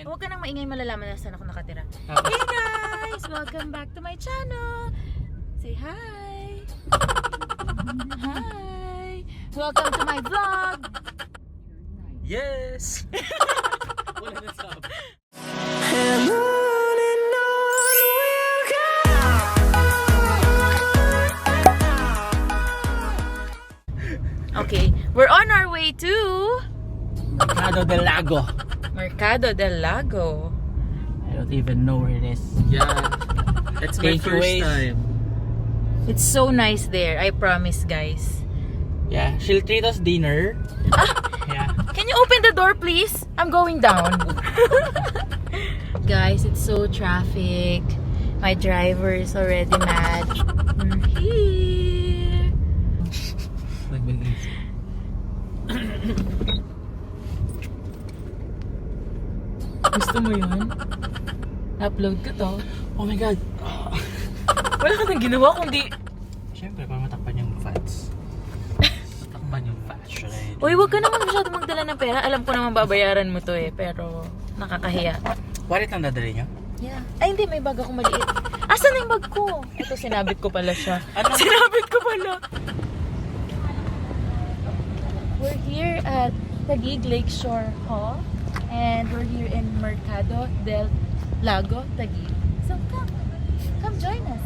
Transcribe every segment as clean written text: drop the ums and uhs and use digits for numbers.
Huwag ka nang maingay, malalaman na saan ako nakatira. Hey guys! Welcome back to my channel! Say hi! Hi! Welcome to my vlog! Yes! Wala na sabi. Okay, we're on our way to Mercado del Lago. Mercado del Lago. I don't even know where it is. Yeah. It's my first time. It's so nice there, I promise guys. Yeah, she'll treat us dinner. Yeah. Can you open the door please? I'm going down. Guys, it's so traffic. My driver is already mad. We're here. Gusto mo yun? Upload ko to. Oh my god. Wala ka nang ginawa kundi... Siyempre, para matakpan yung fats. Matakpan yung fats, right? Uy, wag ka naman masyado magdala ng pera. Alam ko naman babayaran mo to eh. Pero nakakahiya. Wallet lang dadali nyo? Yeah. Ay hindi, may bag ako maliit. Asan na yung bag ko? Ito, sinabit ko pala siya. Ano? Sinabit ko pala. We're here at Taguig Lakeshore Hall. And we're here in Mercado del Lago, Taguig. So come join us.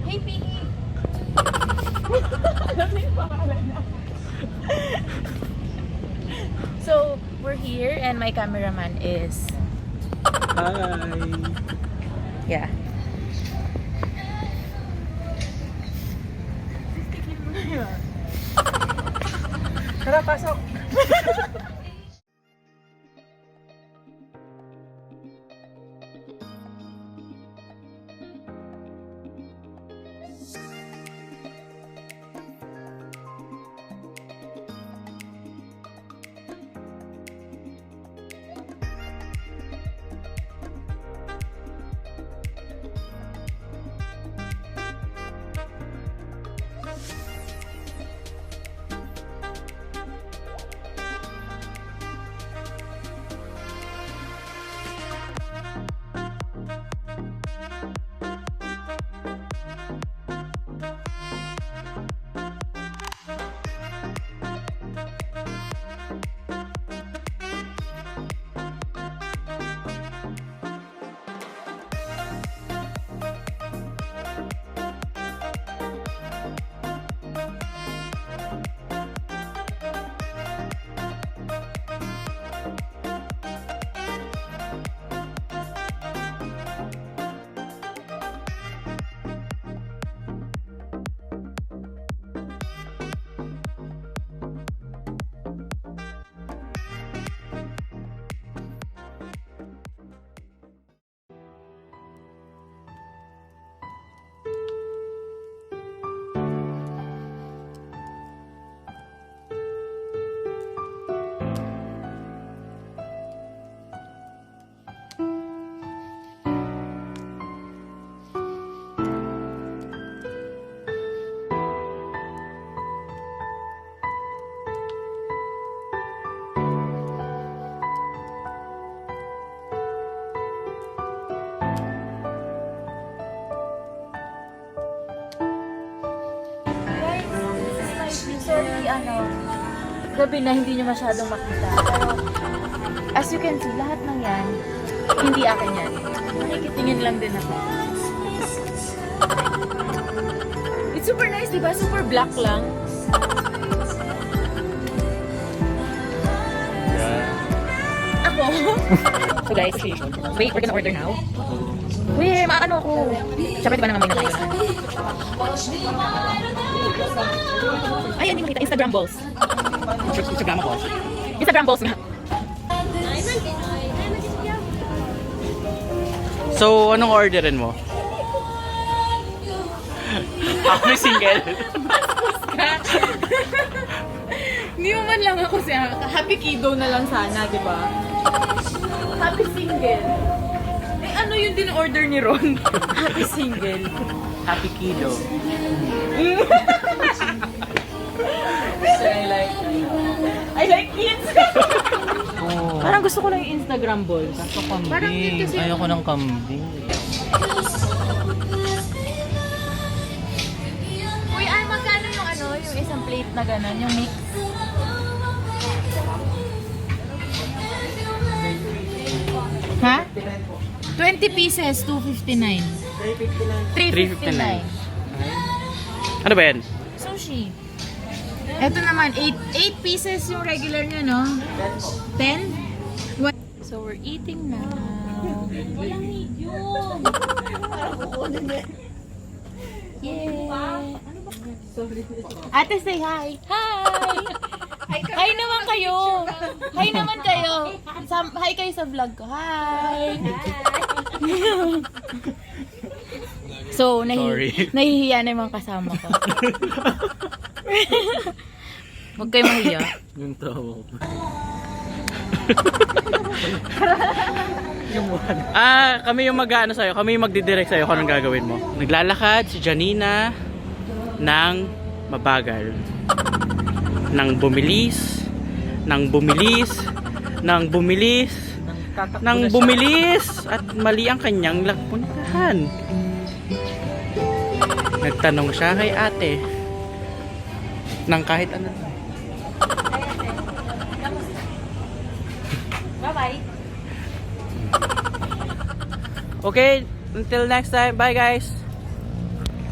Hey, Piggy! Alam niyo yung pangalan niya. So, we're here and my cameraman is... Hi! Yeah. Tara, pasok! Sorry, gabi na hindi nyo masyadong makita. Pero, as you can see, lahat ng yan, hindi akin yan. Nakikitingin lang din ako. It's super nice, diba? Super black lang. Yeah. Ako? So guys, wait, we're gonna order now. Wait, maano ko. Siyempre, diba nangamoy na tayo na? Ay, hindi makita. Instagram balls. Instagram ako. Instagram balls nga. So, anong orderin mo? Ako may single. Hindi mo man lang ako siya. Happy kiddo na lang sana, di ba? Happy single. Eh, ano yung din-order ni Ron? Happy single. Happy kiddo. So, I I like kids. Oh. Parang gusto ko lang yung Instagram balls. Kaso kambing. Parang cute kasi. Ayoko ng kambing. Uy, ay magkano yung ano, yung isang plate na gano'n, yung mix? Ha? 20 pieces, 259. 359. Ano ba yan? Sushi. Ito naman, 8 pieces yung regular nyo, no? 10? So, we're eating now. Walang medium. Yeah. Ate, say hi. Hi! Hi naman kayo. Hi naman kayo. Hi kayo sa vlog ko. Hi! So, Sorry. nahihiya na yung mga kasama ko. Huwag kayo mahiya. Yung tawa ko. Kami yung mag-ano sa'yo. Kami yung magdidirect sa'yo kung anong gagawin mo. Naglalakad si Janina ng mabagal. Nang bumilis. Nang bumilis. Nang bumilis. Nang bumilis. At mali ang kanyang puntahan. Nagtanong siya kay ate ng kahit ano. Bye-bye. Okay, until next time. Bye guys.